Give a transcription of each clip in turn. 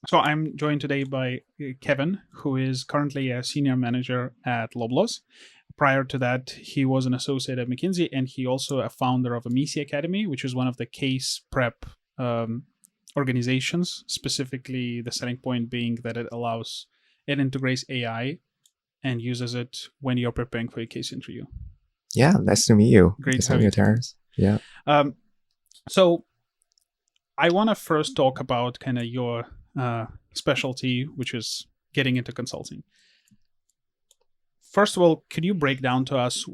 So I'm joined today by Kevin, who is currently a senior manager at Loblaw. Prior to that, he was an associate at McKinsey, and he also a founder of Amici Academy, which is one of the case prep um, organizations. Specifically, the selling point being that it integrates AI and uses it when you're preparing for a case interview. Yeah, nice to meet you. Great Nice to to have meet you, you, Kevin. Terrence. Yeah. So I want to first talk about kind of your specialty, which is getting into consulting. First of all, could you break down to us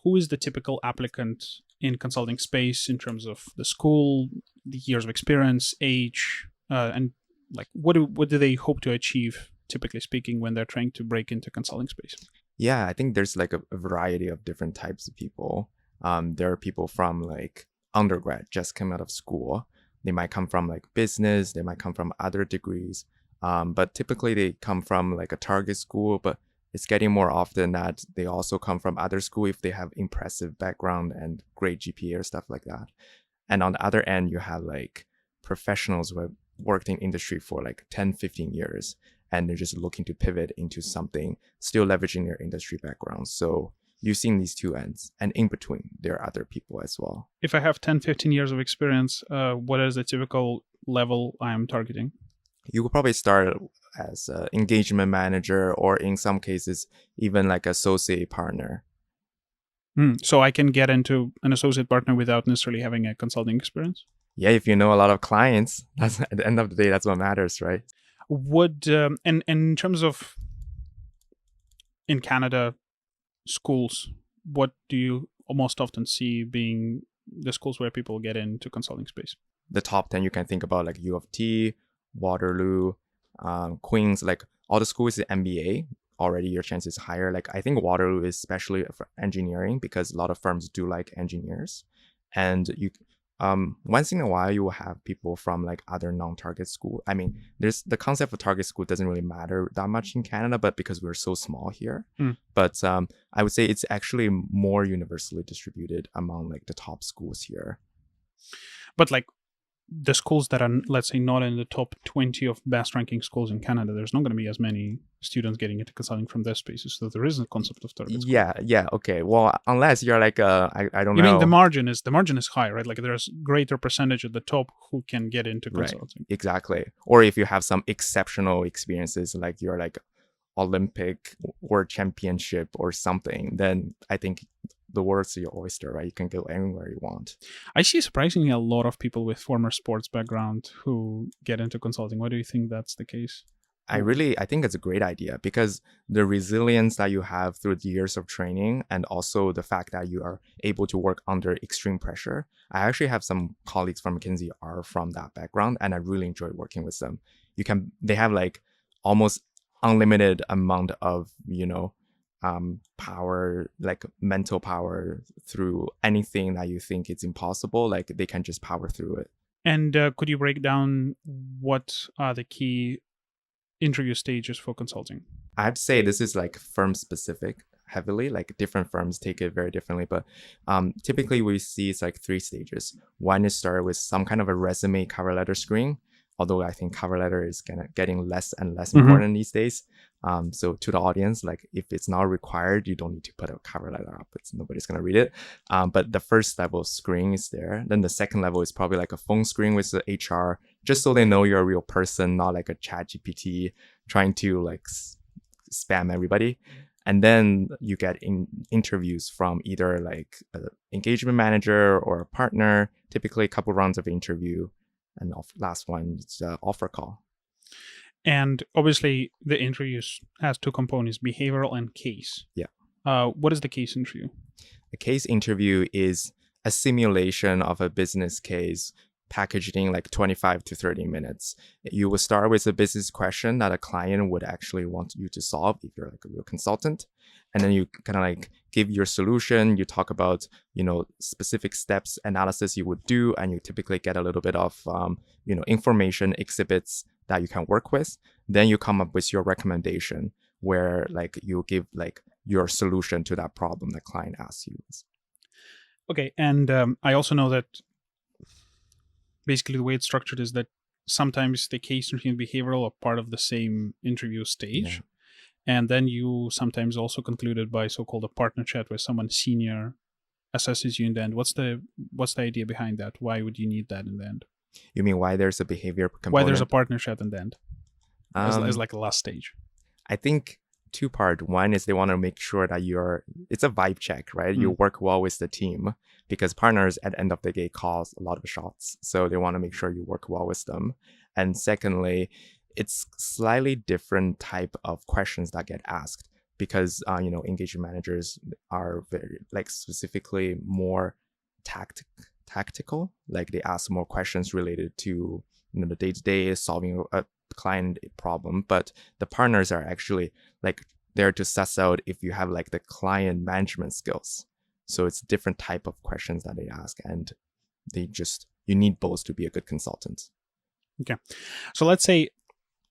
who is the typical applicant in consulting space in terms of the school, the years of experience, age, and like what do they hope to achieve, typically speaking, when they're trying to break into consulting space? Yeah, I think there's like a variety of different types of people. There are people from like undergrad, just come out of school. They might come from like business, they might come from other degrees. But typically they come from like a target school, but it's getting more often that they also come from other school if they have impressive background and great GPA or stuff like that. And on the other end, you have like professionals who have worked in industry for like 10, 15 years, and they're just looking to pivot into something, still leveraging their industry background. So you've seen these two ends, and in between, there are other people as well. If I have 10, 15 years of experience, what is the typical level I am targeting? You could probably start as an engagement manager, or in some cases, even like associate partner. So I can get into an associate partner without necessarily having a consulting experience? Yeah, if you know a lot of clients, that's at the end of the day, that's what matters, right? Would and in terms of in Canada schools, what do you most often see being the schools where people get into consulting space? The top 10 you can think about, like U of T, Waterloo, Queens, like all the schools in MBA, already your chance is higher. Like I think Waterloo is especially for engineering because a lot of firms do like engineers. And you once in a while you will have people from like other non-target school. I mean, there's the concept of target school doesn't really matter that much in Canada, but because we're so small here. But I would say it's actually more universally distributed among like the top schools here. But like the schools that are, let's say, not in the top 20 of best ranking schools in Canada, there's not going to be as many students getting into consulting from their spaces. So there is a concept of target school. Yeah, okay. Well, unless you're like I don't You know. mean the margin is high, right? Like there's greater percentage at the top who can get into consulting. Right, exactly. Or if you have some exceptional experiences, like you're like Olympic or championship or something, then I think the world's your oyster, right? You can go anywhere you want. I see surprisingly a lot of people with former sports background who get into consulting. Why do you think that's the case? I think it's a great idea because the resilience that you have through the years of training, and also the fact that you are able to work under extreme pressure. I actually have some colleagues from McKinsey are from that background, and I really enjoy working with them. They have like almost unlimited amount of, power, like mental power through anything that you think it's impossible. Like they can just power through it. And could you break down what are the key interview stages for consulting? I'd say this is like firm specific heavily, like different firms take it very differently, but typically we see it's like 3 stages. One is start with some kind of a resume cover letter screen, although I think cover letter is kind of getting less and less important these days. So to the audience, like if it's not required, you don't need to put a cover letter up. Nobody's going to read it. But the first level screen is there. Then the second level is probably like a phone screen with the HR, just so they know you're a real person, not like a ChatGPT trying to like spam everybody. And then you get interviews from either like an engagement manager or a partner, typically a couple rounds of interview. And last one is offer call. And obviously, the interviews has 2 components: behavioral and case. Yeah. What is the case interview? A case interview is a simulation of a business case packaged in like 25 to 30 minutes. You will start with a business question that a client would actually want you to solve if you're like a real consultant. And then you kind of like give your solution. You talk about, specific steps analysis you would do, and you typically get a little bit of, information exhibits that you can work with. Then you come up with your recommendation where like you give like your solution to that problem the client asks you. Okay. And I also know that basically the way it's structured is that sometimes the case review and behavioral are part of the same interview stage. Yeah. And then you sometimes also concluded by so-called a partner chat where someone senior assesses you in the end. What's the idea behind that? Why would you need that in the end? You mean why there's a behavior Why there's a component? partner chat in the end as Um, like a last stage? I think two-part. One is they want to make sure that it's a vibe check, right? You Mm. work well with the team because partners at the end of the day calls a lot of shots. So they want to make sure you work well with them. And secondly, it's slightly different type of questions that get asked because, engagement managers are very, like, specifically more tactical. Like they ask more questions related to, the day-to-day solving a client problem, but the partners are actually like there to suss out if you have like the client management skills. So it's different type of questions that they ask, and you need both to be a good consultant. Okay. So let's say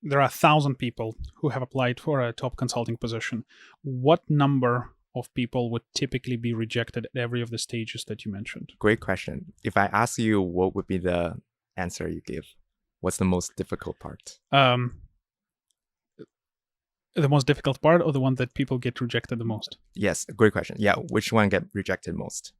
there are 1,000 people who have applied for a top consulting position. What number of people would typically be rejected at every of the stages that you mentioned? Great question. If I ask you what would be the answer you give, what's the most difficult part? The most difficult part, or the one that people get rejected the most? Yes, great question. Yeah, which one get rejected most?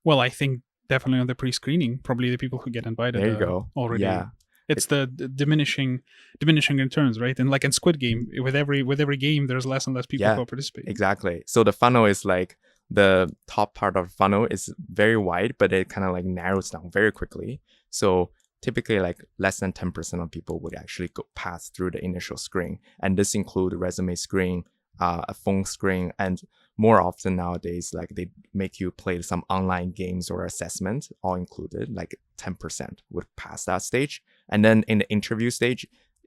Well, I think definitely on the pre-screening, probably the people who get invited There you go. already. Yeah. It's the diminishing returns, right? And like in Squid Game, with every game, there's less and less people who participate. Exactly. So the funnel is like the top part of the funnel is very wide, but it kind of like narrows down very quickly. So typically like less than 10% of people would actually pass through the initial screen. And this include resume screen, a phone screen, and more often nowadays, like they make you play some online games or assessment, all included, like 10% would pass that stage. And then in the interview stage,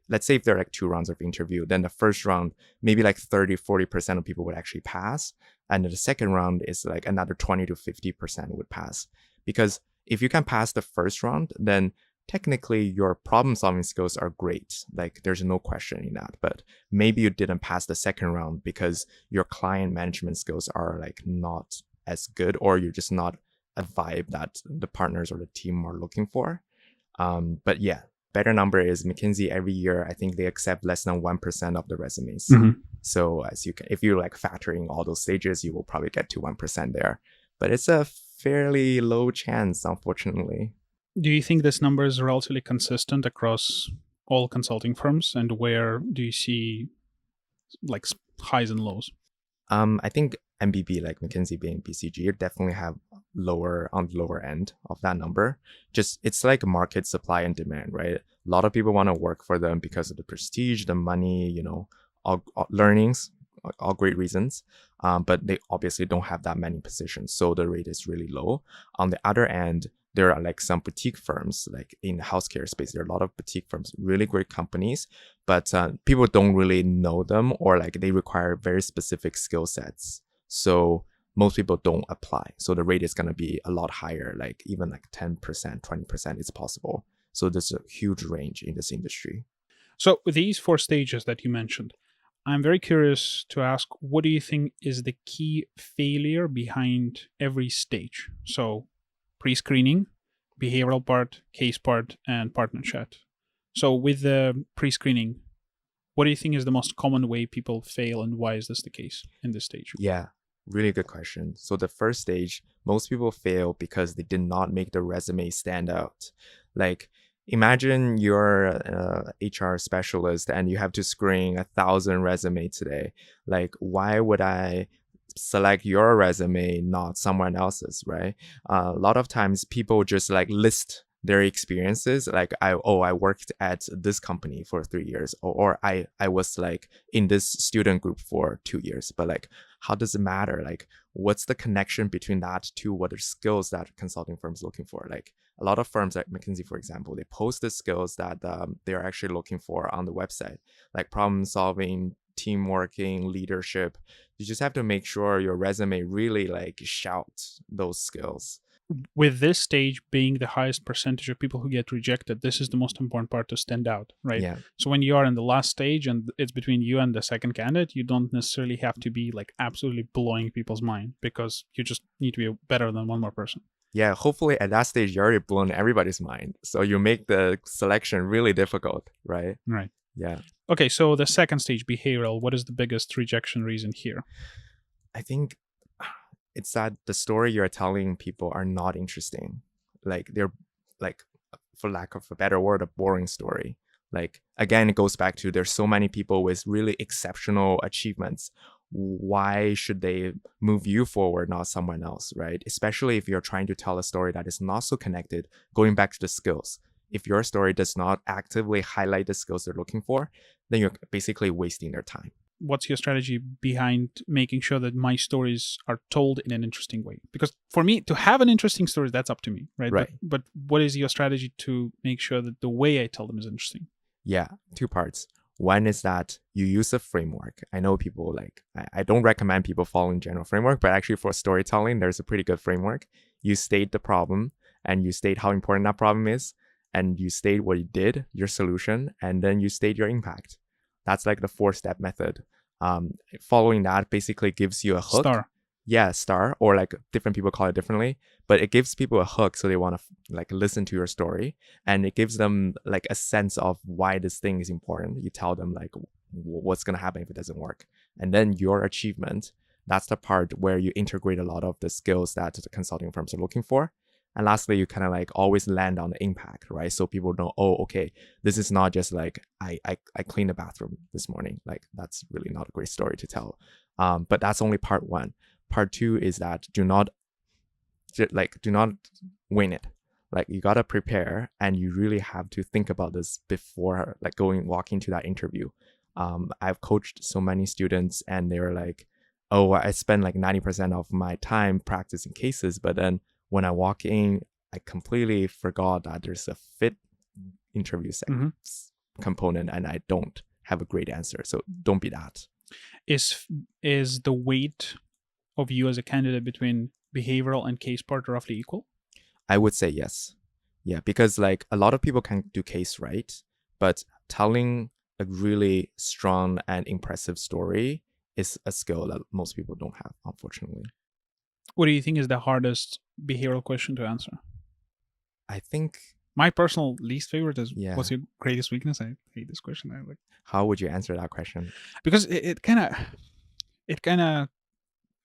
let's say if there are like 2 rounds of interview, then the first round, maybe like 30-40% of people would actually pass. And then the second round is like another 20 to 50% would pass. Because if you can pass the first round, then technically your problem solving skills are great. Like there's no question in that, but maybe you didn't pass the second round because your client management skills are like not as good, or you're just not a vibe that the partners or the team are looking for. But yeah, better number is McKinsey every year, I think they accept less than 1% of the resumes. Mm-hmm. So if you like factoring all those stages, you will probably get to 1% there, but it's a fairly low chance, unfortunately. Do you think this number is relatively consistent across all consulting firms, and where do you see like highs and lows? I think MBB, like McKinsey being BCG, definitely have on the lower end of that number. Just it's like market supply and demand, right? A lot of people want to work for them because of the prestige, the money, all learnings, all great reasons. But they obviously don't have that many positions, so the rate is really low. On the other end, there are like some boutique firms, like in the healthcare space. There are a lot of boutique firms, really great companies, but people don't really know them, or like they require very specific skill sets. So most people don't apply. So the rate is going to be a lot higher, like even like 10%, 20% is possible. So there's a huge range in this industry. So with these 4 stages that you mentioned, I'm very curious to ask, what do you think is the key failure behind every stage? So pre-screening, behavioral part, case part, and partner chat. So with the pre-screening, what do you think is the most common way people fail, and why is this the case in this stage? Yeah, really good question. So the first stage, most people fail because they did not make the resume stand out. Like imagine you're a HR specialist and you have to screen 1,000 resumes today. Like why would I select your resume, not someone else's, right? A lot of times people just like list their experiences, like I worked at this company for 3 years, or I was like in this student group for 2 years. But like, how does it matter? Like, what's the connection between that to what are skills that consulting firms looking for? Like a lot of firms like McKinsey, for example, they post the skills that they're actually looking for on the website, like problem solving, team working, leadership. You just have to make sure your resume really like shouts those skills. With this stage being the highest percentage of people who get rejected, this is the most important part to stand out, right? Yeah. So when you are in the last stage and it's between you and the second candidate, you don't necessarily have to be like absolutely blowing people's mind, because you just need to be better than one more person. Yeah, hopefully at that stage, you already blown everybody's mind. So you make the selection really difficult, right? Right. Yeah. Okay, so the second stage, behavioral, what is the biggest rejection reason here? I think it's that the story you're telling people are not interesting. Like they're like, for lack of a better word, a boring story. Like again, it goes back to there's so many people with really exceptional achievements. Why should they move you forward, not someone else, right? Especially if you're trying to tell a story that is not so connected, going back to the skills. If your story does not actively highlight the skills they're looking for, then you're basically wasting their time. What's your strategy behind making sure that my stories are told in an interesting way? Because for me, to have an interesting story, that's up to me, right? Right. But what is your strategy to make sure that the way I tell them is interesting? Yeah, two parts. One is that you use a framework. I know people like, I don't recommend people following general framework, but actually for storytelling, there's a pretty good framework. You state the problem and you state how important that problem is, and you state what you did, your solution, and then you state your impact. That's like the 4-step method. Following that basically gives you a hook. Star. Yeah, star, or like different people call it differently, but it gives people a hook so they want to like listen to your story, and it gives them like a sense of why this thing is important. You tell them like what's going to happen if it doesn't work, and then your achievement, that's the part where you integrate a lot of the skills that the consulting firms are looking for. And lastly, you kind of like always land on the impact, right? So people know, oh, okay, this is not just like I cleaned the bathroom this morning. Like that's really not a great story to tell. But that's only part one. Part two is that do not wing it. Like you gotta prepare, and you really have to think about this before like walking to that interview. I've coached so many students, and they're like, oh, I spend like 90% of my time practicing cases, but then when I walk in, I completely forgot that there's a fit interview component, and I don't have a great answer. So don't be that. Is the weight of you as a candidate between behavioral and case part roughly equal? I would say yes. Yeah, because like a lot of people can do case right, but telling a really strong and impressive story is a skill that most people don't have, unfortunately. What do you think is the hardest behavioral question to answer? I think my personal least favorite is, yeah, what's your greatest weakness? I hate this question. I like. How would you answer that question? Because it kind of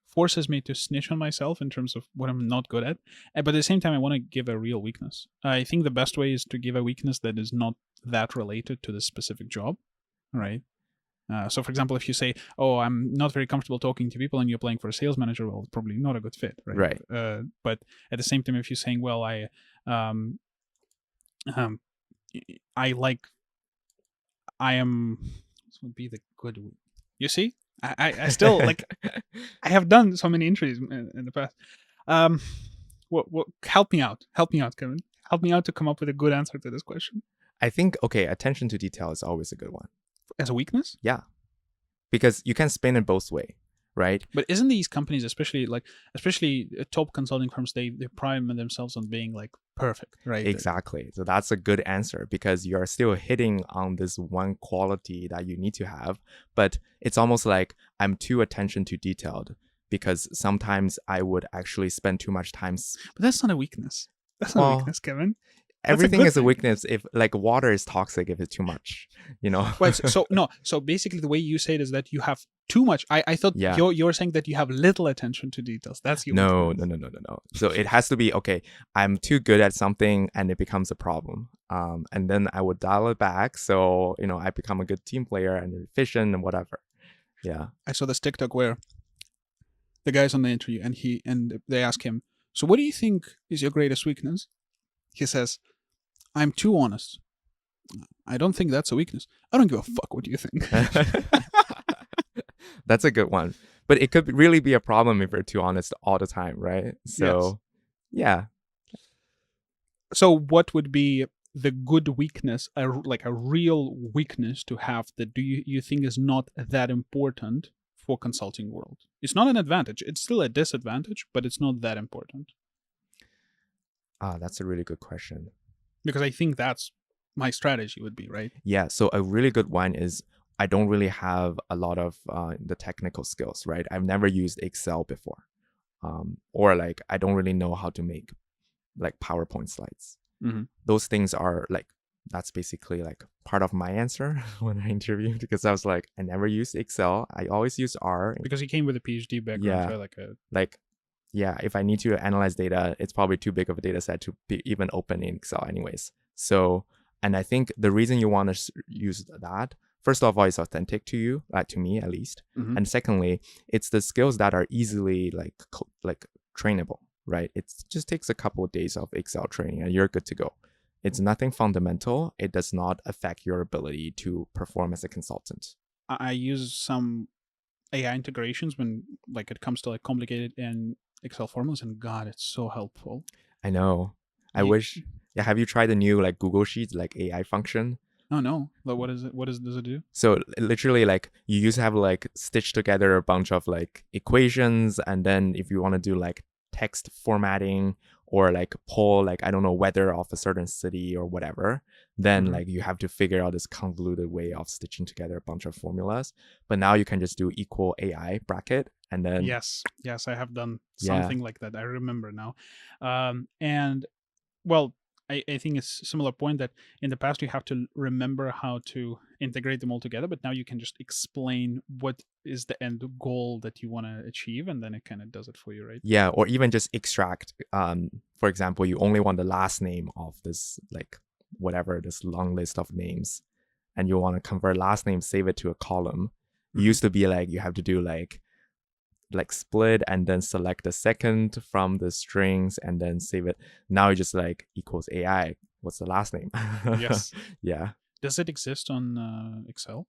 forces me to snitch on myself in terms of what I'm not good at. But at the same time, I want to give a real weakness. I think the best way is to give a weakness that is not that related to the specific job, right? So, for example, if you say, "Oh, I'm not very comfortable talking to people," and you're applying for a sales manager, well, it's probably not a good fit, right? Right. But at the same time, if you're saying, "Well, I am," this would be the good. You see, I still like. I have done so many entries in the past. What? Help me out, Kevin. Help me out to come up with a good answer to this question. I think attention to detail is always a good one. As a weakness? Yeah, because you can spin it both way, right? But isn't these companies, especially top consulting firms, they pride themselves on being like perfect, right? Exactly. So that's a good answer, because you're still hitting on this one quality that you need to have, but it's almost like I'm too attention to detailed, because sometimes I would actually spend too much time. But that's not a weakness. That's not a weakness, Kevin. Everything is a weakness if like water is toxic if it's too much, you know. Well, so basically the way you say it is that you have too much. I thought you're saying that you have little attention to details. That's your no. So it has to be, okay, I'm too good at something and it becomes a problem. And then I would dial it back, so you know I become a good team player and efficient and whatever. Yeah. I saw this TikTok where the guy's on the interview and they ask him, "So what do you think is your greatest weakness?" He says, "I'm too honest." I don't think that's a weakness. I don't give a fuck what you think. That's a good one. But it could really be a problem if you're too honest all the time, right? So, yeah. So what would be the good weakness, like a real weakness to have that you think is not that important for consulting world? It's not an advantage. It's still a disadvantage, but it's not that important. That's a really good question. Because I think that's my strategy would be, right? Yeah. So a really good one is I don't really have a lot of the technical skills, right? I've never used Excel before. Or like I don't really know how to make like PowerPoint slides. Mm-hmm. Those things are like, that's basically like part of my answer when I interviewed, because I was like, I never used Excel. I always use R. Because he came with a PhD background, Yeah. right? Like, yeah, if I need to analyze data, it's probably too big of a data set to be even open in Excel anyways. So, and I think the reason you want to use that, first of all, it's authentic to you, to me at least. Mm-hmm. And secondly, it's the skills that are easily like trainable, right? It just takes a couple of days of Excel training and you're good to go. It's nothing fundamental. It does not affect your ability to perform as a consultant. I use some AI integrations when like it comes to like complicated and Excel formulas, and God, it's so helpful. I know. I wish. Yeah, have you tried the new like Google Sheets like AI function? Oh no, but what is it? Does it do? So literally, like you used to have like stitch together a bunch of like equations, and then if you want to do like text formatting or like pull like, I don't know, weather of a certain city or whatever, then like you have to figure out this convoluted way of stitching together a bunch of formulas. But now you can just do equal AI bracket, and then Yes, I have done something like that. I remember now. And well, I think it's a similar point that in the past you have to remember how to integrate them all together, but now you can just explain what is the end goal that you want to achieve, and then it kind of does it for you, right? Yeah, or even just extract. For example, you only want the last name of this like whatever, this long list of names, and you want to convert last name, save it to a column. It used to be like you have to do like split and then select the second from the strings and then save it. Now you just like equals AI. What's the last name? Yes. Yeah. Does it exist on Excel?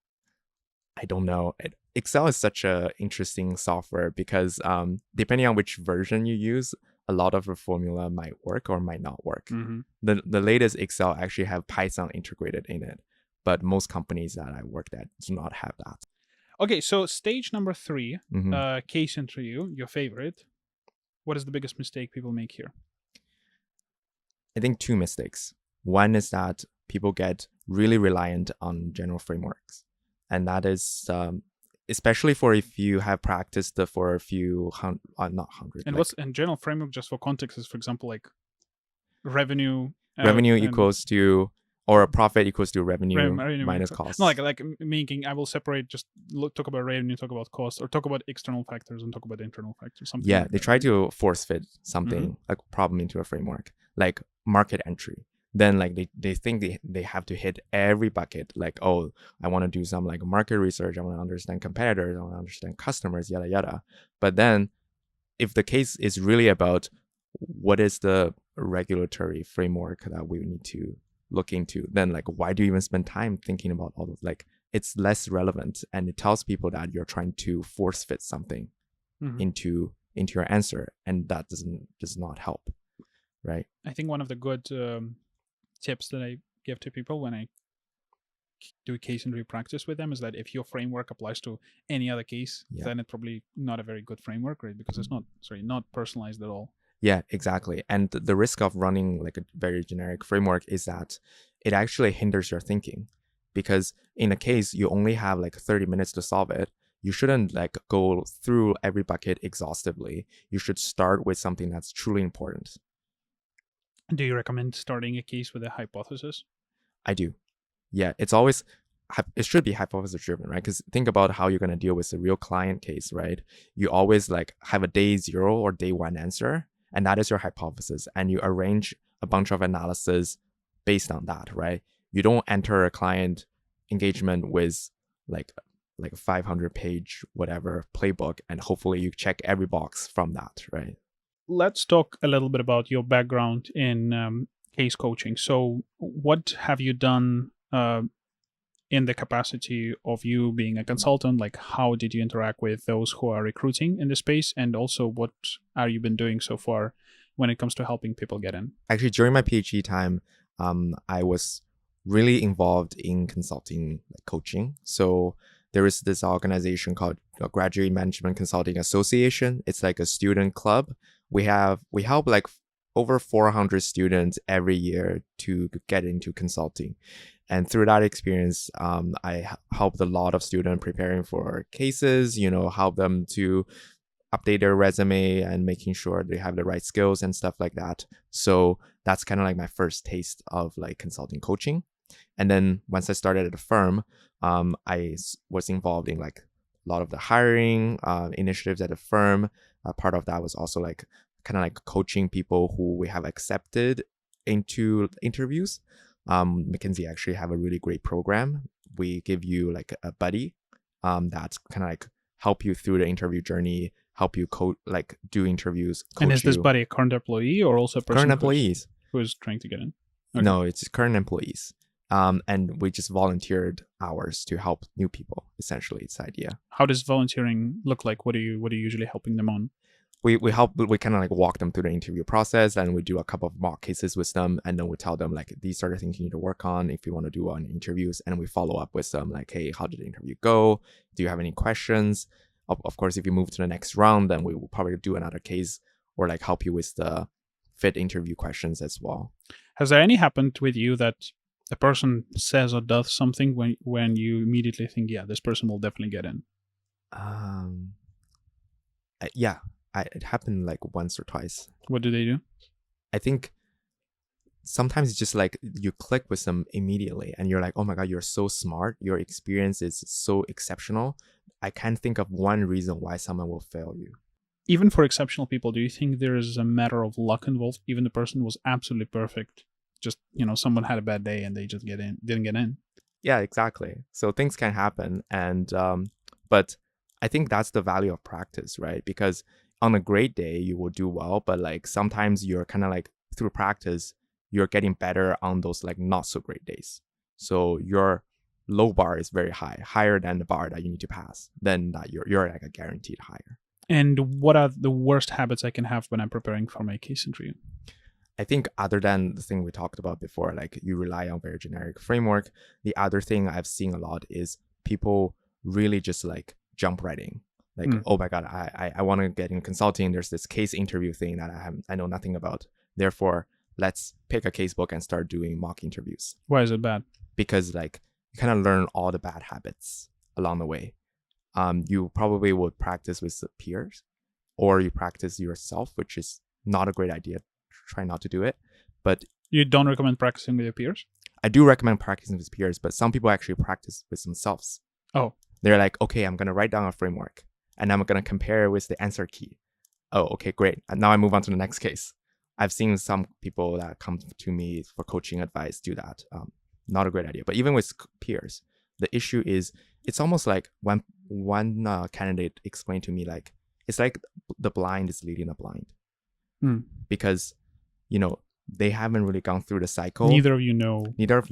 I don't know. Excel is such a interesting software because depending on which version you use, a lot of the formula might work or might not work. Mm-hmm. The latest Excel actually have Python integrated in it, but most companies that I worked at do not have that. Okay, so stage number 3, Mm-hmm. case interview, your favorite. What is the biggest mistake people make here? I think 2 mistakes. One is that people get really reliant on general frameworks. And that is, especially for if you have practiced for a few, not hundred. And like, what's in general framework, just for context, is for example, like revenue. Revenue equals to, or profit equals to revenue minus cost. No, like making, I will separate, just talk about revenue, talk about cost, or talk about external factors and talk about internal factors. Something. Yeah, like they that, try right? to force fit something, like problem into a framework, like market entry. Then like they think they have to hit every bucket. Like, oh, I want to do some like market research. I want to understand competitors. I want to understand customers, yada, yada. But then if the case is really about what is the regulatory framework that we need to look into, then like, why do you even spend time thinking about all of, like, it's less relevant, and it tells people that you're trying to force fit something into your answer, and that does not help, right? I think one of the good tips that I give to people when I do case interview practice with them is that if your framework applies to any other case, then it's probably not a very good framework, right? Because it's not personalized at all. Yeah, exactly. And the risk of running like a very generic framework is that it actually hinders your thinking, because in a case you only have like 30 minutes to solve it. You shouldn't like go through every bucket exhaustively. You should start with something that's truly important. Do you recommend starting a case with a hypothesis? I do. Yeah, it's always, it should be hypothesis driven, right? Because think about how you're going to deal with a real client case, right? You always like have a day 0 or day 1 answer, and that is your hypothesis. And you arrange a bunch of analysis based on that, right? You don't enter a client engagement with like a 500-page whatever playbook, and hopefully you check every box from that, right? Let's talk a little bit about your background in case coaching. So what have you done in the capacity of you being a consultant? Like, how did you interact with those who are recruiting in the space? And also, what are you been doing so far when it comes to helping people get in? Actually, during my PhD time, I was really involved in consulting, like coaching. So there is this organization called Graduate Management Consulting Association. It's like a student club. We help like over 400 students every year to get into consulting. And through that experience, I helped a lot of students preparing for cases, help them to update their resume and making sure they have the right skills and stuff like that. So that's kind of like my first taste of like consulting coaching. And then once I started at the firm, was involved in like a lot of the hiring initiatives at the firm. Part of that was also like kind of like coaching people who we have accepted into interviews. McKinsey actually have a really great program. We give you like a buddy that's kind of like help you through the interview journey, help you do interviews. And is this buddy a current employee or also a person current employees who is trying to get in? Okay. No, it's current employees. And we just volunteered hours to help new people. Essentially, it's the idea. How does volunteering look like? What are you usually helping them on? We kind of like walk them through the interview process, and we do a couple of mock cases with them, and then we tell them like these are the things you need to work on if you want to do on interviews, and we follow up with them like, hey, how did the interview go? Do you have any questions? Of course, if you move to the next round, then we will probably do another case or like help you with the fit interview questions as well. Has there any happened with you that a person says or does something when you immediately think, yeah, this person will definitely get in? Yeah. It happened like once or twice. What do they do? I think sometimes it's just like you click with them immediately and you're like, oh my God, you're so smart. Your experience is so exceptional. I can't think of one reason why someone will fail you. Even for exceptional people, do you think there is a matter of luck involved? Even the person was absolutely perfect. Just, someone had a bad day and they just didn't get in. Yeah, exactly. So things can happen. And, but I think that's the value of practice, right? Because on a great day, you will do well, but like sometimes you're kind of like through practice, you're getting better on those like not so great days. So your low bar is very high, higher than the bar that you need to pass. Then that you're like a guaranteed higher. And what are the worst habits I can have when I'm preparing for my case interview? I think other than the thing we talked about before, like you rely on very generic framework, the other thing I've seen a lot is people really just like jump right in. Like, oh my God, I want to get in consulting. There's this case interview thing that I know nothing about. Therefore, let's pick a case book and start doing mock interviews. Why is it bad? Because like you kind of learn all the bad habits along the way. You probably would practice with the peers or you practice yourself, which is not a great idea. Try not to do it. But you don't recommend practicing with your peers? I do recommend practicing with peers, but some people actually practice with themselves. Oh. They're like, okay, I'm going to write down a framework. And I'm going to compare with the answer key. Oh, okay, great. And now I move on to the next case. I've seen some people that come to me for coaching advice do that. Not a great idea. But even with peers, the issue is it's almost like one candidate explained to me like, it's like the blind is leading the blind. Because, they haven't really gone through the cycle. Neither of you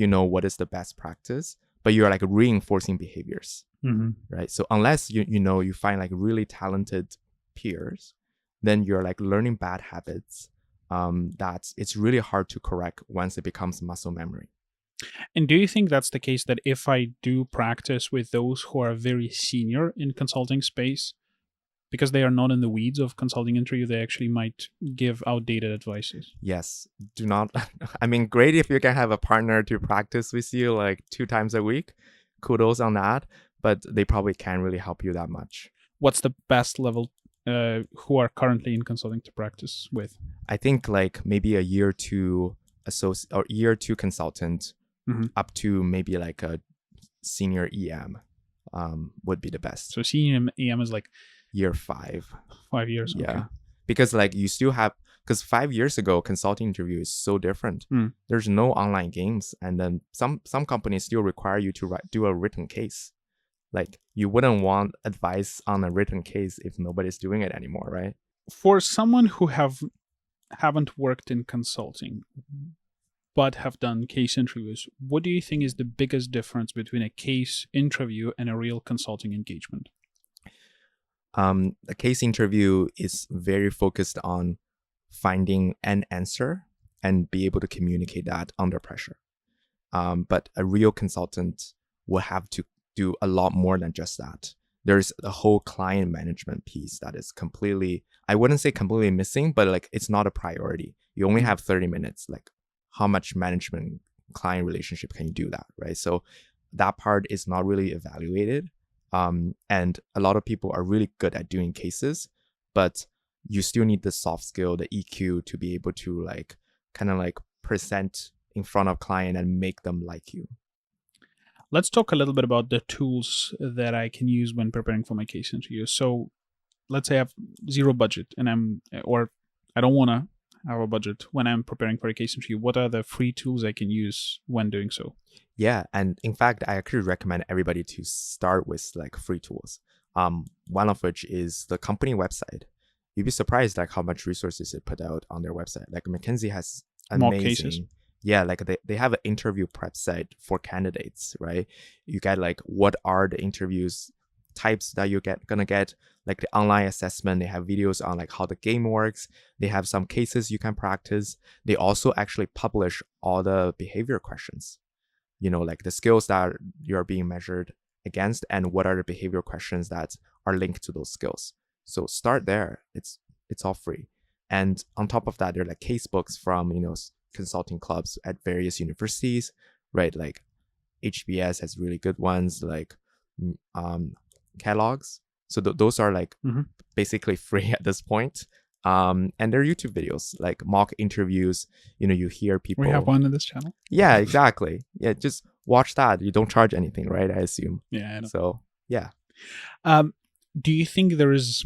know what is the best practice, but you're like reinforcing behaviors. Right? So unless you find like really talented peers, then you're like learning bad habits that it's really hard to correct once it becomes muscle memory. And do you think that's the case that if I do practice with those who are very senior in consulting space, because they are not in the weeds of consulting interview, they actually might give outdated advices? Yes. Do not. I mean, great if you can have a partner to practice with you like 2 times a week. Kudos on that. But they probably can't really help you that much. What's the best level who are currently in consulting to practice with? I think like maybe a year 2 associate or year 2 consultant up to maybe like a senior EM would be the best. So senior EM is like year 5. 5 years. Yeah. Okay. Because like you still have, because 5 years ago, consulting interview is so different. There's no online games. And then some companies still require you to do a written case. Like you wouldn't want advice on a written case if nobody's doing it anymore, right? For someone who haven't worked in consulting, but have done case interviews, what do you think is the biggest difference between a case interview and a real consulting engagement? A case interview is very focused on finding an answer and be able to communicate that under pressure. But a real consultant will have to do a lot more than just that. There's a whole client management piece that is completely, I wouldn't say completely missing, but like it's not a priority. You only have 30 minutes. Like how much management client relationship can you do that, right? So that part is not really evaluated. And a lot of people are really good at doing cases, but you still need the soft skill, the EQ, to be able to like kind of like present in front of client and make them like you. Let's talk a little bit about the tools that I can use when preparing for my case interview. So let's say I have zero budget and I don't want to have a budget when I'm preparing for a case interview. What are the free tools I can use when doing so? Yeah, and in fact, I actually recommend everybody to start with like free tools. One of which is the company website. You'd be surprised like how much resources it put out on their website. Like McKinsey has Mock amazing cases. Yeah, like they have an interview prep site for candidates, right? You get like what are the interviews types that you're gonna get, like the online assessment. They have videos on like how the game works. They have some cases you can practice. They also actually publish all the behavior questions, like the skills that you're being measured against and what are the behavioral questions that are linked to those skills. So start there. It's all free. And on top of that, there are like case books from consulting clubs at various universities, right? Like HBS has really good ones, like catalogs. So those are like basically free at this point. And there are YouTube videos like mock interviews. You hear people. We have one in this channel. Yeah, exactly. Yeah, just watch that. You don't charge anything, right? I assume. Yeah, I know. So yeah. Do you think there is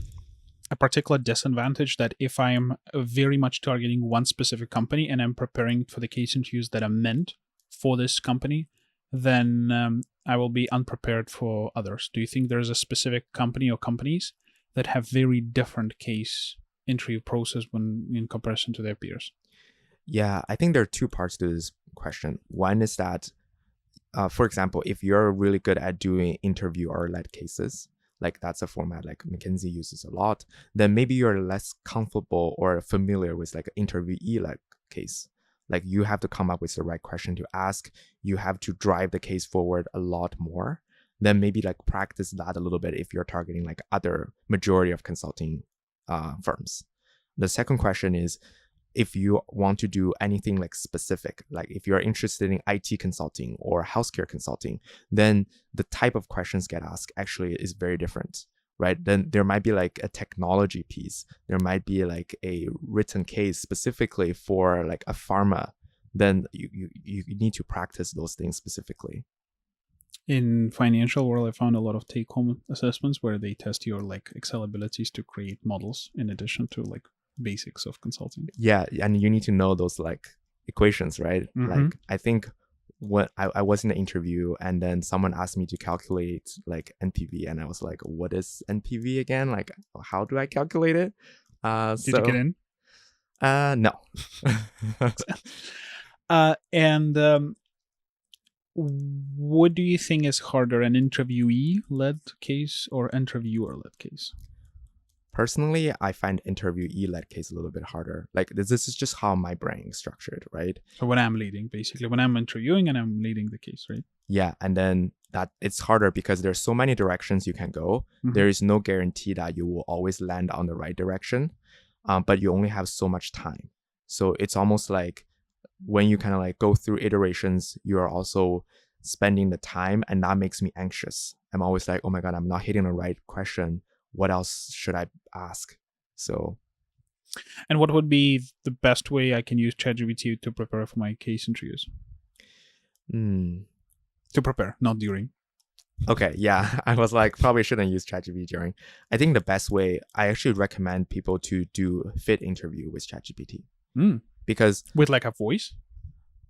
a particular disadvantage that if I'm very much targeting one specific company and I'm preparing for the case interviews that are meant for this company, then I will be unprepared for others? Do you think there's a specific company or companies that have very different case interview process when in comparison to their peers? Yeah, I think there are two parts to this question. One is that, for example, if you're really good at doing interview or led cases, like that's a format like McKinsey uses a lot, then maybe you're less comfortable or familiar with like an interviewee-led case. Like you have to come up with the right question to ask. You have to drive the case forward a lot more. Then maybe like practice that a little bit if you're targeting like other majority of consulting firms. The second question is, if you want to do anything like specific, like if you're interested in IT consulting or healthcare consulting, then the type of questions get asked actually is very different, right? Then there might be like a technology piece. There might be like a written case specifically for like a pharma. Then you need to practice those things specifically. In financial world, I found a lot of take-home assessments where they test your like Excel abilities to create models in addition to like basics of consulting. Yeah, and you need to know those like equations, right? Like I think when I was in an interview and then someone asked me to calculate like NPV, and I was like, what is NPV again? Like, how do I calculate it? Did you get in? No. And what do you think is harder, an interviewee-led case or interviewer-led case? Personally, I find interviewee-led case a little bit harder. Like this is just how my brain is structured, right? So when I'm leading, basically, when I'm interviewing and I'm leading the case, right? Yeah, and then that it's harder because there's so many directions you can go. There is no guarantee that you will always land on the right direction, but you only have so much time. So it's almost like when you kind of like go through iterations, you are also spending the time, and that makes me anxious. I'm always like, oh my God, I'm not hitting the right question. What else should I ask? So, and what would be the best way I can use ChatGPT to prepare for my case interviews? To prepare, not during. Okay, yeah. I was like, probably shouldn't use ChatGPT during. I think the best way, I actually recommend people to do fit interview with ChatGPT. Because with like a voice?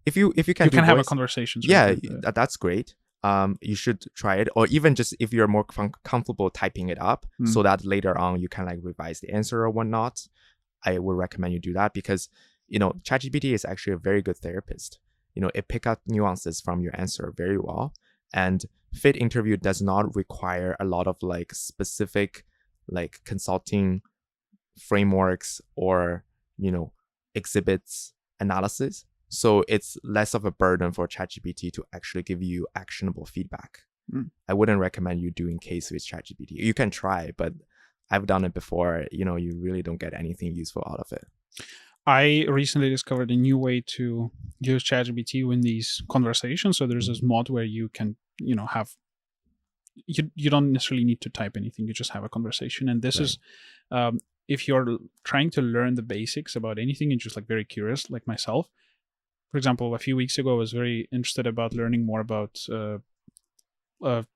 If you can have a conversation. Yeah, that's great. You should try it, or even just if you're more comfortable typing it up so that later on you can like revise the answer or whatnot. I would recommend you do that because, ChatGPT is actually a very good therapist. It picks up nuances from your answer very well. And fit interview does not require a lot of like specific like consulting frameworks or, exhibits analysis. So it's less of a burden for ChatGPT to actually give you actionable feedback. I wouldn't recommend you doing case with ChatGPT. You can try, but I've done it before. You really don't get anything useful out of it. I recently discovered a new way to use ChatGPT in these conversations. So there's this mod where you can, have, you don't necessarily need to type anything. You just have a conversation. And this is if you're trying to learn the basics about anything and just like very curious, like myself, for example, a few weeks ago, I was very interested about learning more about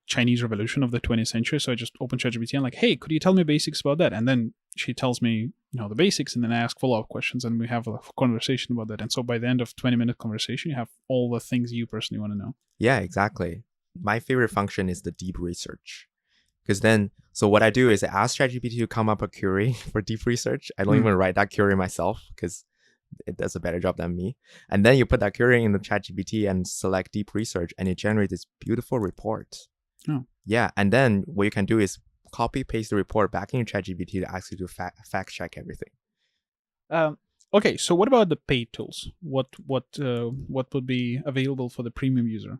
Chinese Revolution of the 20th century. So I just opened ChatGPT and like, hey, could you tell me basics about that? And then she tells me, the basics, and then I ask follow-up questions, and we have a conversation about that. And so by the end of 20-minute conversation, you have all the things you personally want to know. Yeah, exactly. My favorite function is the deep research. Because then, so what I do is I ask ChatGPT to come up a query for deep research. I don't even write that query myself because it does a better job than me. And then you put that query in the ChatGPT and select deep research, and it generates this beautiful report. Oh. Yeah, and then what you can do is copy paste the report back in your ChatGPT to ask you to fact check everything. Okay, so what about the paid tools? What would be available for the premium user?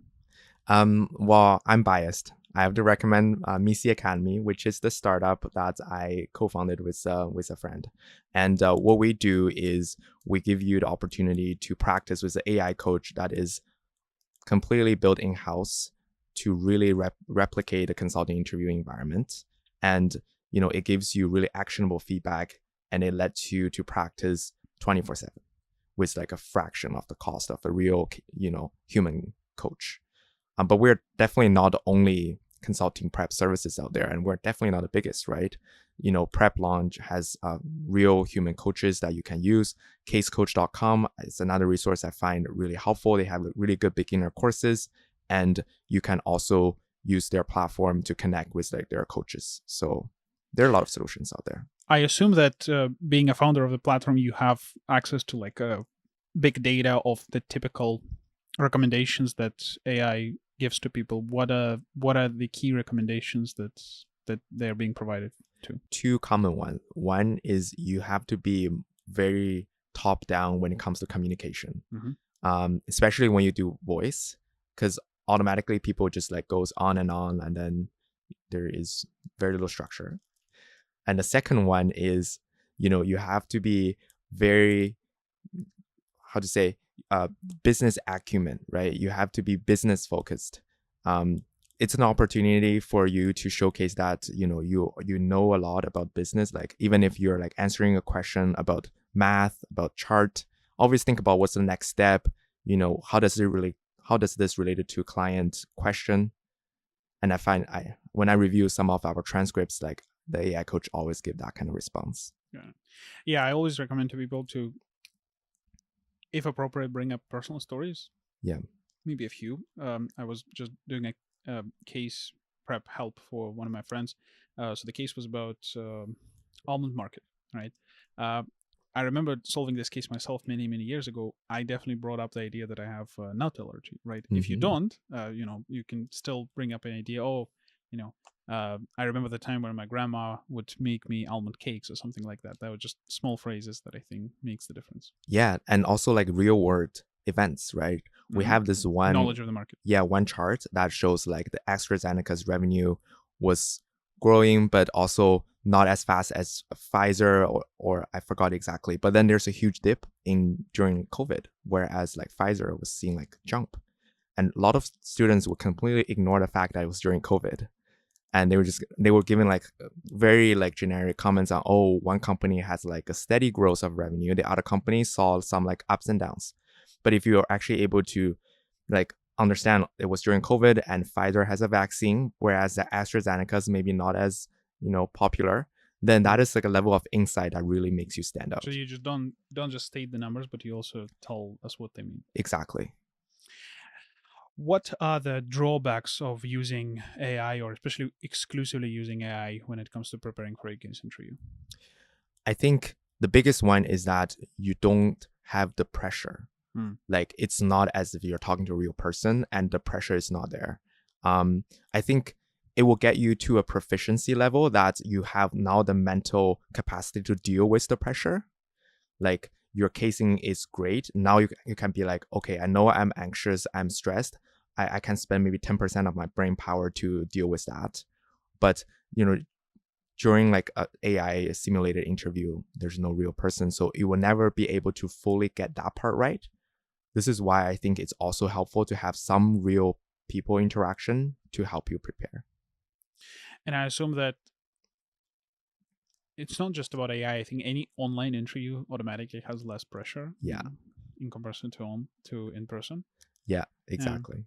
Well, I'm biased. I have to recommend McKinsey Academy, which is the startup that I co-founded with a friend. And what we do is we give you the opportunity to practice with an AI coach that is completely built in-house to really replicate the consulting interview environment. And, it gives you really actionable feedback, and it lets you to practice 24/7 with like a fraction of the cost of a real, human coach. But we're definitely not the only consulting prep services out there, and we're definitely not the biggest, right? Prep Launch has real human coaches that you can use. Casecoach.com is another resource I find really helpful. They have really good beginner courses, and you can also use their platform to connect with like their coaches. So there are a lot of solutions out there. I assume that being a founder of the platform, you have access to like a big data of the typical recommendations that AI gives to people. What are the key recommendations that they're being provided to? Two common ones. One is you have to be very top down when it comes to communication, especially when you do voice, because automatically people just like goes on, and then there is very little structure. And the second one is, you have to be very, how to say, business acumen, right? You have to be business focused. It's an opportunity for you to showcase that, you know a lot about business. Like even if you're like answering a question about math, about chart, always think about what's the next step. How does this relate to client question? And I find when I review some of our transcripts, like the AI coach always give that kind of response. Yeah, I always recommend to people to, if appropriate, bring up personal stories. Yeah. Maybe a few. I was just doing a case prep help for one of my friends. So the case was about almond market, right? I remember solving this case myself many, many years ago. I definitely brought up the idea that I have nut allergy, right? If you don't, you can still bring up an idea. I remember the time when my grandma would make me almond cakes or something like that. That were just small phrases that I think makes the difference. Yeah, and also like real world events, right? We have this one knowledge of the market. Yeah, one chart that shows like the AstraZeneca's revenue was growing, but also not as fast as Pfizer or I forgot exactly. But then there's a huge dip during COVID, whereas like Pfizer was seeing like jump. And a lot of students would completely ignore the fact that it was during COVID. And they were giving like very like generic comments on, oh, one company has like a steady growth of revenue. The other company saw some like ups and downs. But if you're actually able to like understand it was during COVID and Pfizer has a vaccine, whereas the AstraZeneca's maybe not as, popular, then that is like a level of insight that really makes you stand out. So you just don't just state the numbers, but you also tell us what they mean. Exactly. What are the drawbacks of using AI, or especially exclusively using AI when it comes to preparing for a McKinsey interview? I think the biggest one is that you don't have the pressure. Like it's not as if you're talking to a real person and the pressure is not there. I think it will get you to a proficiency level that you have now the mental capacity to deal with the pressure. Like your casing is great. Now you can be like, okay, I know I'm anxious, I'm stressed. I can spend maybe 10% of my brain power to deal with that. But, during like a AI simulated interview, there's no real person. So you will never be able to fully get that part right. This is why I think it's also helpful to have some real people interaction to help you prepare. And I assume that it's not just about AI. I think any online interview automatically has less pressure Yeah. in comparison to in person. Yeah, Yeah. exactly.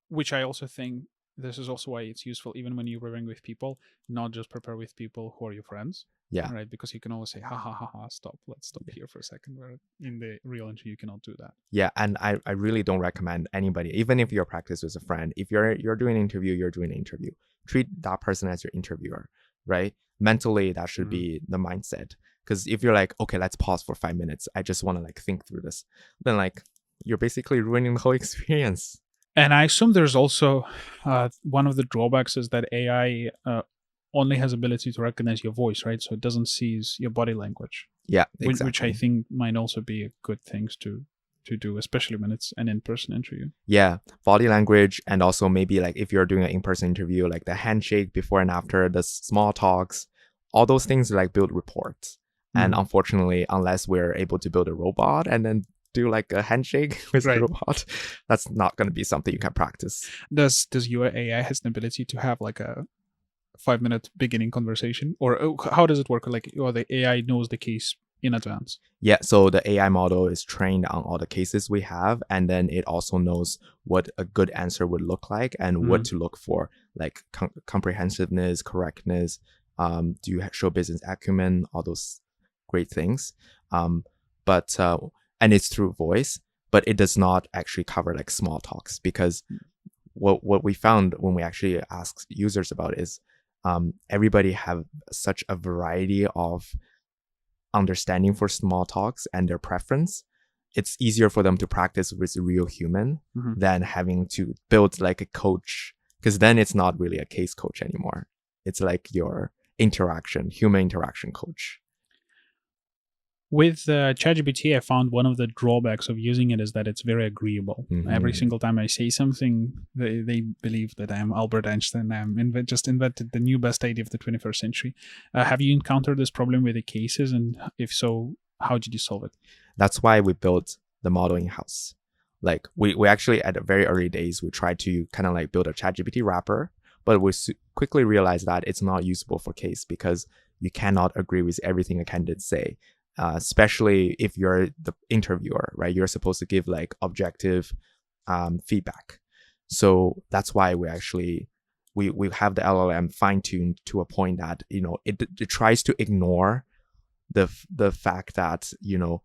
Which I also think this is also why it's useful even when you're reviewing with people, not just prepare with people who are your friends. Yeah. Right, because you can always say, ha ha ha ha, stop, let's stop here for a second. Where in the real interview, you cannot do that. Yeah, and I really don't recommend anybody, even if your practice with a friend, if you're doing an interview, you're doing an interview. Treat that person as your interviewer, right? Mentally, that should be the mindset. Because if you're like, okay, let's pause for 5 minutes, I just want to like think through this, then like you're basically ruining the whole experience. And I assume there's also one of the drawbacks is that AI only has ability to recognize your voice, right? So it doesn't seize your body language. Yeah, Which I exactly. think might also be a good things to do, especially when it's an in-person interview. Yeah, body language, and also maybe like if you're doing an in-person interview, like the handshake before and after, the small talks, all those things like build reports. And unfortunately, unless we're able to build a robot and then do like a handshake with the Right. robot, that's not going to be something you can practice. Does your AI has an ability to have like a 5-minute beginning conversation, or how does it work? Like, or the AI knows the case in advance? Yeah, so the AI model is trained on all the cases we have, and then it also knows what a good answer would look like and what to look for, like comprehensiveness, correctness, do you show business acumen, all those great things. But and it's through voice, but it does not actually cover like small talks, because what we found when we actually asked users about it is everybody have such a variety of understanding for small talks and their preference. It's easier for them to practice with a real human than having to build like a coach, because then it's not really a case coach anymore. It's like your human interaction coach. With ChatGPT, I found one of the drawbacks of using it is that it's very agreeable. Every single time I say something, they believe that I'm Albert Einstein. Just invented the new best idea of the 21st century. Have you encountered this problem with the cases? And if so, how did you solve it? That's why we built the model in-house. Like we actually, at the very early days, we tried to kind of like build a ChatGPT wrapper, but we quickly realized that it's not usable for case, because you cannot agree with everything a candidate say. Especially if you're the interviewer, right? You're supposed to give like objective feedback. So that's why we actually we have the LLM fine-tuned to a point that, you know, it tries to ignore the fact that, you know,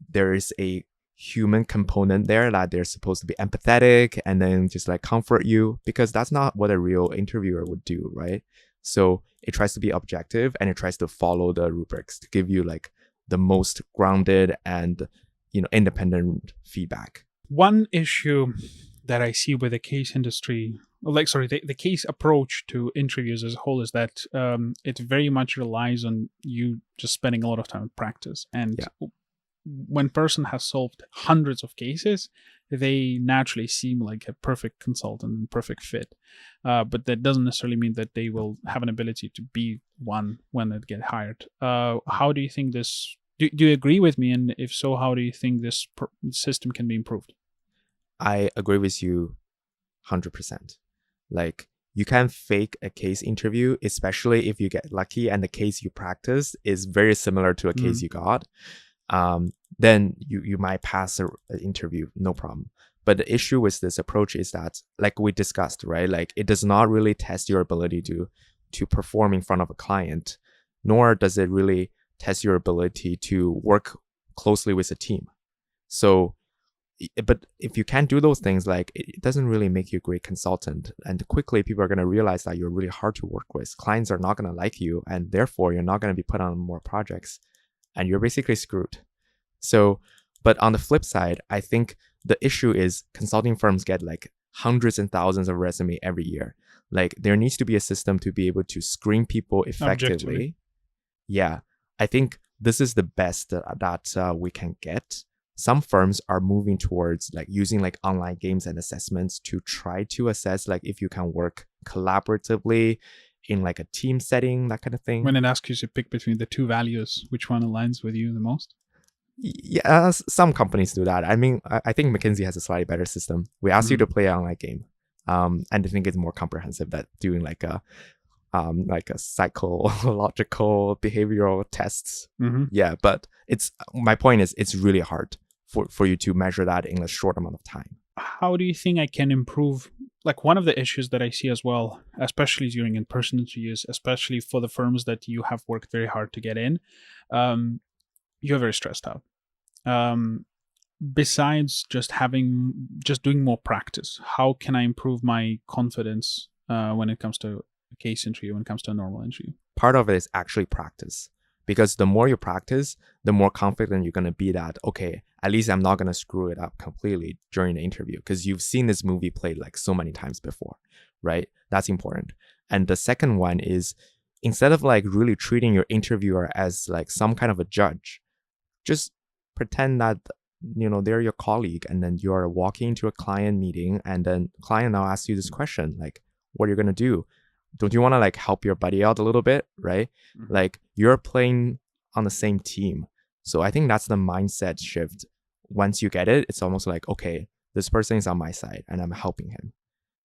there is a human component there, that they're supposed to be empathetic and then just like comfort you, because that's not what a real interviewer would do, right? So it tries to be objective, and it tries to follow the rubrics to give you like the most grounded and, you know, independent feedback. One issue that I see with the case industry, the case approach to interviews as a whole, is that it very much relies on you just spending a lot of time in practice. And when person has solved hundreds of cases, they naturally seem like a perfect consultant and perfect fit. But that doesn't necessarily mean that they will have an ability to be one when they get hired. How do you think this? Do you agree with me? And if so, how do you think this system can be improved? I agree with you 100%. Like, you can fake a case interview, especially if you get lucky and the case you practice is very similar to a case you got. Then you might pass an interview, no problem. But the issue with this approach is that, like we discussed, right? Like, it does not really test your ability to perform in front of a client, nor does it really test your ability to work closely with a team. So, but if you can't do those things, like, it doesn't really make you a great consultant. And quickly people are going to realize that you're really hard to work with. Clients are not going to like you, and therefore you're not going to be put on more projects, and you're basically screwed. So, but on the flip side, I think the issue is consulting firms get like hundreds and thousands of resumes every year. Like, there needs to be a system to be able to screen people effectively. Yeah, I think this is the best that we can get. Some firms are moving towards like using like online games and assessments to try to assess like if you can work collaboratively in like a team setting, that kind of thing. When it asks you to pick between the two values, which one aligns with you the most? Yeah, some companies do that. I mean, I think McKinsey has a slightly better system. We ask you to play an online game, and I think it's more comprehensive than doing like a like a psychological behavioral tests. Mm-hmm. Yeah, but my point is it's really hard for you to measure that in a short amount of time. How do you think I can improve? Like, one of the issues that I see as well, especially during in-person interviews, especially for the firms that you have worked very hard to get in, you're very stressed out. Besides just doing more practice, how can I improve my confidence when it comes to a case interview, when it comes to a normal interview? Part of it is actually practice, because the more you practice, the more confident you're going to be that, okay, at least I'm not going to screw it up completely during the interview, because you've seen this movie played like so many times before, right? That's important. And the second one is, instead of like really treating your interviewer as like some kind of a judge, just pretend that they're your colleague, and then you're walking into a client meeting, and then client now asks you this question, like, what are you going to do? Don't you want to like help your buddy out a little bit, right? Mm-hmm. Like, you're playing on the same team. So I think that's the mindset shift. Once you get it, it's almost like, okay, this person is on my side and I'm helping him.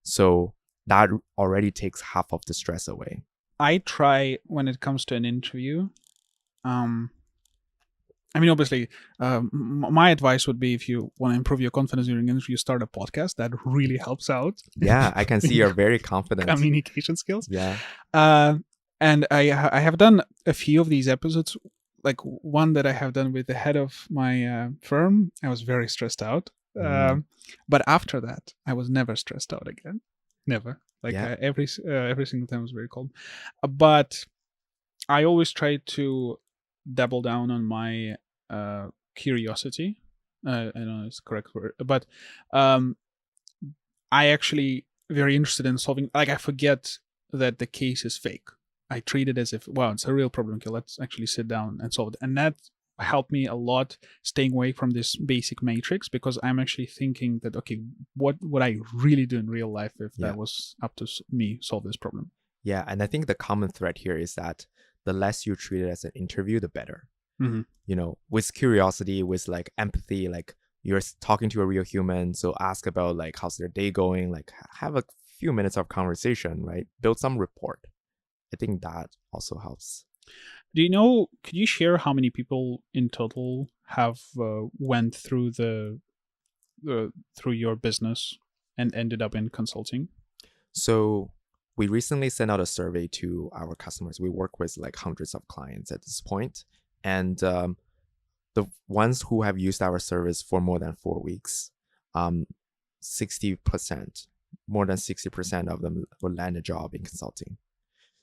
So that already takes half of the stress away. I try, when it comes to an interview, I mean, obviously, my advice would be, if you want to improve your confidence during an interview, start a podcast. That really helps out. Yeah, I can see you're very confident. Communication skills. Yeah. And I have done a few of these episodes. Like, one that I have done with the head of my firm, I was very stressed out. But after that, I was never stressed out again. Never. Like, Yeah. every single time was very calm. But I always try to double down on my curiosity. I don't know if it's the correct word, but I actually very interested in solving. Like, I forget that the case is fake. I treat it as if, wow, it's a real problem. Okay, let's actually sit down and solve it. And that helped me a lot, staying away from this basic matrix, because I'm actually thinking that, okay, what would I really do in real life if that was up to me solve this problem? Yeah, and I think the common thread here is that the less you treat it as an interview, the better. Mm-hmm. With curiosity, with like empathy, like you're talking to a real human. So ask about like, how's their day going? Like, have a few minutes of conversation, right? Build some rapport. I think that also helps. Do you know, could you share how many people in total have went through through your business and ended up in consulting? So we recently sent out a survey to our customers. We work with like hundreds of clients at this point. And the ones who have used our service for more than 4 weeks, 60%, more than 60% of them will land a job in consulting.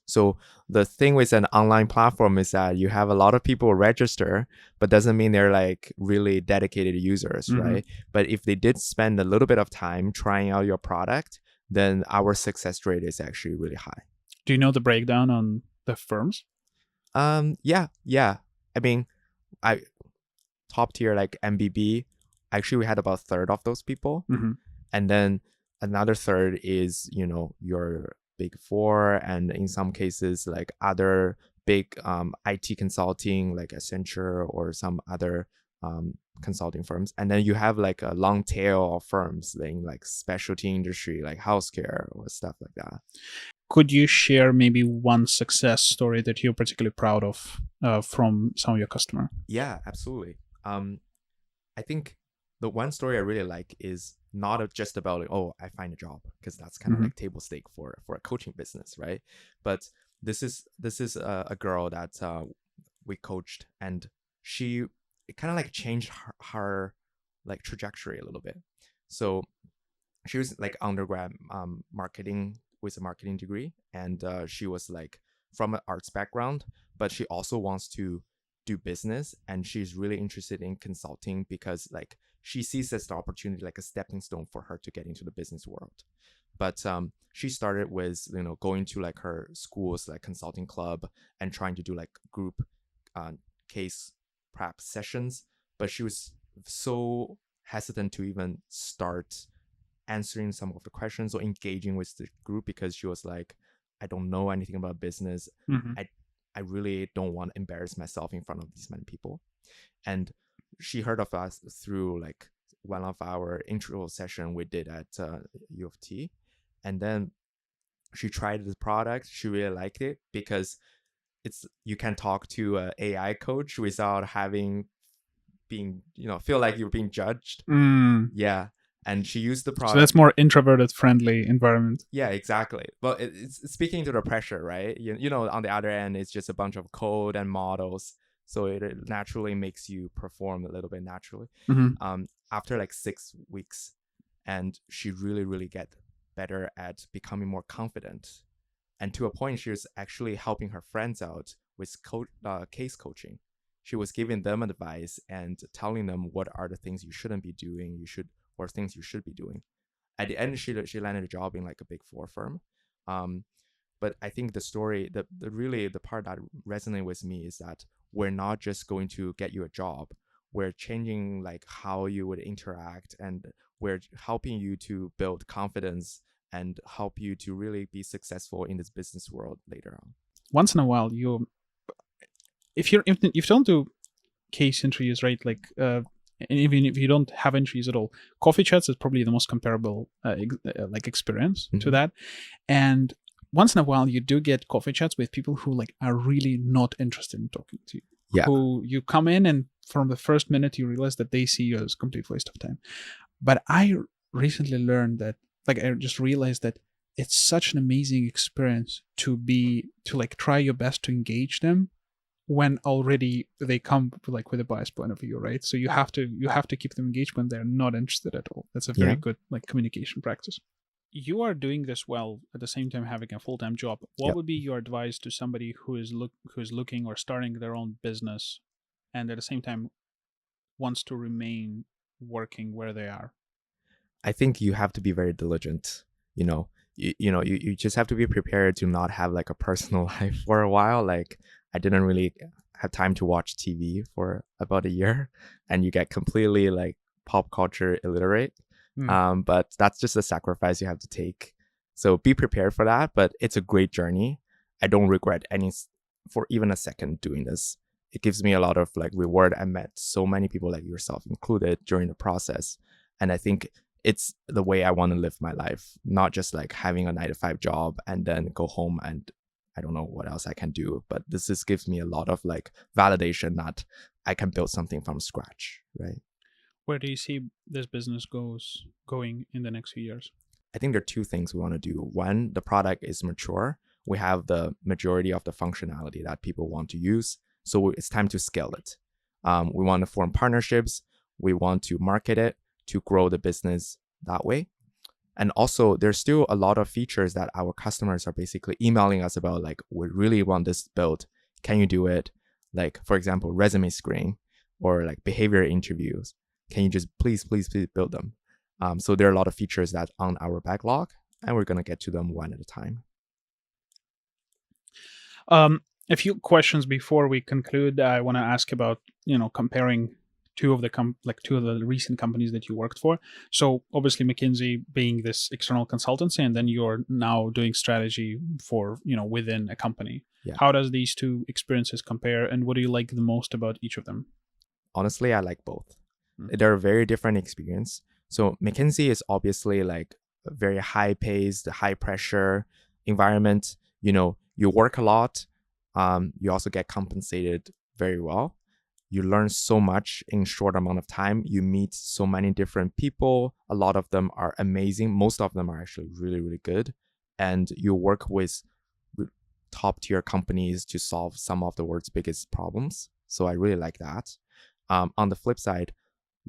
So the thing with an online platform is that you have a lot of people register, but doesn't mean they're like really dedicated users, right? But if they did spend a little bit of time trying out your product, then our success rate is actually really high. Do you know the breakdown on the firms? Yeah. I mean, top tier like MBB, actually we had about a third of those people. And then another third is, your big four, and in some cases like other big IT consulting like Accenture or some other consulting firms. And then you have like a long tail of firms in like specialty industry like healthcare or stuff like that. Could you share maybe one success story that you're particularly proud of from some of your customer? Yeah, absolutely. I think the one story I really like is not just about like, oh, I find a job, because that's kind of like table stake for a coaching business, right? But this is a girl that we coached, and it kind of like changed her like trajectory a little bit. So she was like undergrad marketing with a marketing degree, and she was like from an arts background, but she also wants to do business, and she's really interested in consulting because like she sees this opportunity like a stepping stone for her to get into the business world. But she started with going to like her school's like consulting club and trying to do like group case prep sessions, but she was so hesitant to even start answering some of the questions or engaging with the group, because she was like, I don't know anything about business. I really don't want to embarrass myself in front of these many people. And she heard of us through like one of our intro session we did at U of T. And then She tried the product. She really liked it because you can talk to an AI coach without having being, feel like you're being judged. Mm. Yeah. And she used the So that's product. more introverted friendly environment. Yeah, exactly. Well, it's speaking to the pressure, right? On the other end, it's just a bunch of code and models. So it naturally makes you perform a little bit naturally. Mm-hmm. After like 6 weeks, and she really, really get better at becoming more confident. And to a point, she was actually helping her friends out with case coaching. She was giving them advice and telling them what are the things you shouldn't be doing, or things you should be doing. At the end, she landed a job in like a big four firm. Um, but I think the story, the part that resonated with me is that we're not just going to get you a job. We're changing like how you would interact, and we're helping you to build confidence and help you to really be successful in this business world later on. Once in a while, if you don't do case interviews, right? Like, and even if you don't have interviews at all, coffee chats is probably the most comparable like experience to that. And once in a while, you do get coffee chats with people who like are really not interested in talking to you. Yeah. Who you come in and from the first minute you realize that they see you as a complete waste of time. But I recently learned that, like, I just realized that it's such an amazing experience to like try your best to engage them when already they come like with a biased point of view, right? So you have to keep them engaged when they're not interested at all. That's a very good like communication practice. You are doing this well at the same time having a full-time job. What would be your advice to somebody who is looking or starting their own business and at the same time wants to remain working where they are? I think you have to be very diligent. You just have to be prepared to not have like a personal life for a while. Like, I didn't really have time to watch TV for about a year, and you get completely like pop culture illiterate. But that's just a sacrifice you have to take. So be prepared for that. But it's a great journey. I don't regret for even a second doing this. It gives me a lot of like reward. I met so many people like yourself included during the process. And I think it's the way I want to live my life, not just like having a 9-to-5 job and then go home and I don't know what else I can do. But this just gives me a lot of like validation that I can build something from scratch, right? Where do you see this business going in the next few years? I think there are two things we want to do. One, the product is mature. We have the majority of the functionality that people want to use. So it's time to scale it. We want to form partnerships. We want to market it to grow the business that way. And also, there's still a lot of features that our customers are basically emailing us about, like, we really want this built. Can you do it? Like, for example, resume screening or like behavior interviews. Can you just please build them? So there are a lot of features that on our backlog, and we're going to get to them one at a time. A few questions before we conclude. I want to ask about, comparing two of the recent companies that you worked for. So obviously McKinsey being this external consultancy, and then you're now doing strategy for, within a company. Yeah. How does these two experiences compare, and what do you like the most about each of them? Honestly, I like both. They're a very different experience. So McKinsey is obviously like a very high paced, high pressure environment. You work a lot. You also get compensated very well. You learn so much in short amount of time. You meet so many different people. A lot of them are amazing. Most of them are actually really, really good. And you work with top tier companies to solve some of the world's biggest problems. So I really like that. On the flip side,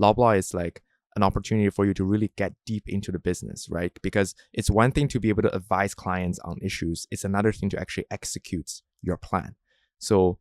Loblaw is like an opportunity for you to really get deep into the business, right? Because it's one thing to be able to advise clients on issues. It's another thing to actually execute your plan. So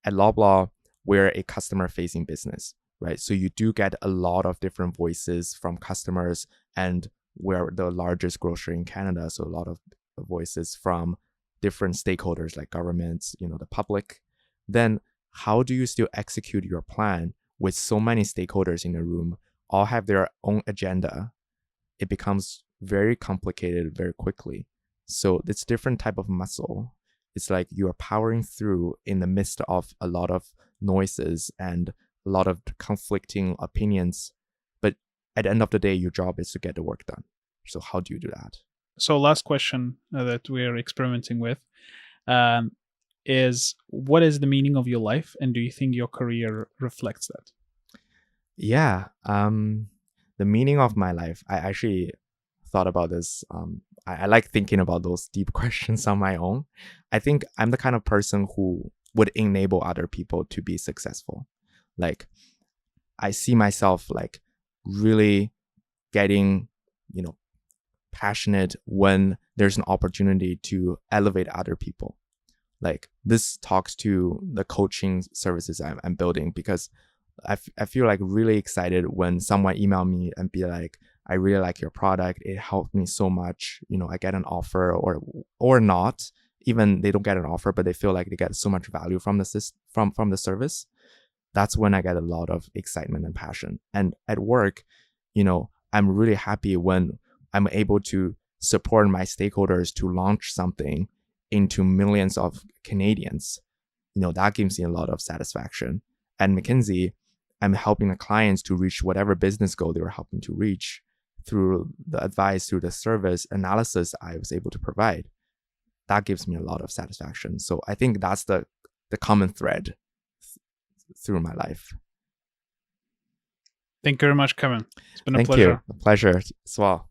at Loblaw, we're a customer-facing business, right? So you do get a lot of different voices from customers, and we're the largest grocery in Canada. So a lot of voices from different stakeholders like governments, the public. Then how do you still execute your plan with so many stakeholders in the room, all have their own agenda? It becomes very complicated very quickly. So it's different type of muscle. It's like you are powering through in the midst of a lot of noises and a lot of conflicting opinions. But at the end of the day, your job is to get the work done. So how do you do that? So last question that we're experimenting with um, is, what is the meaning of your life, and do you think your career reflects that? Yeah. The meaning of my life. I actually thought about this. I like thinking about those deep questions on my own. I think I'm the kind of person who would enable other people to be successful. Like, I see myself like really getting, you know, passionate when there's an opportunity to elevate other people. Like, this talks to the coaching services I'm building, because I feel like really excited when someone email me and be like, I really like your product. It helped me so much. I get an offer, or not. Even they don't get an offer, but they feel like they get so much value from from the service. That's when I get a lot of excitement and passion. And at work, I'm really happy when I'm able to support my stakeholders to launch something into millions of Canadians. That gives me a lot of satisfaction. At McKinsey, I'm helping the clients to reach whatever business goal they were helping to reach through the advice, through the service analysis I was able to provide. That gives me a lot of satisfaction. So I think that's the common thread through my life. Thank you very much, Kevin. It's been a Thank pleasure. you. A pleasure as well.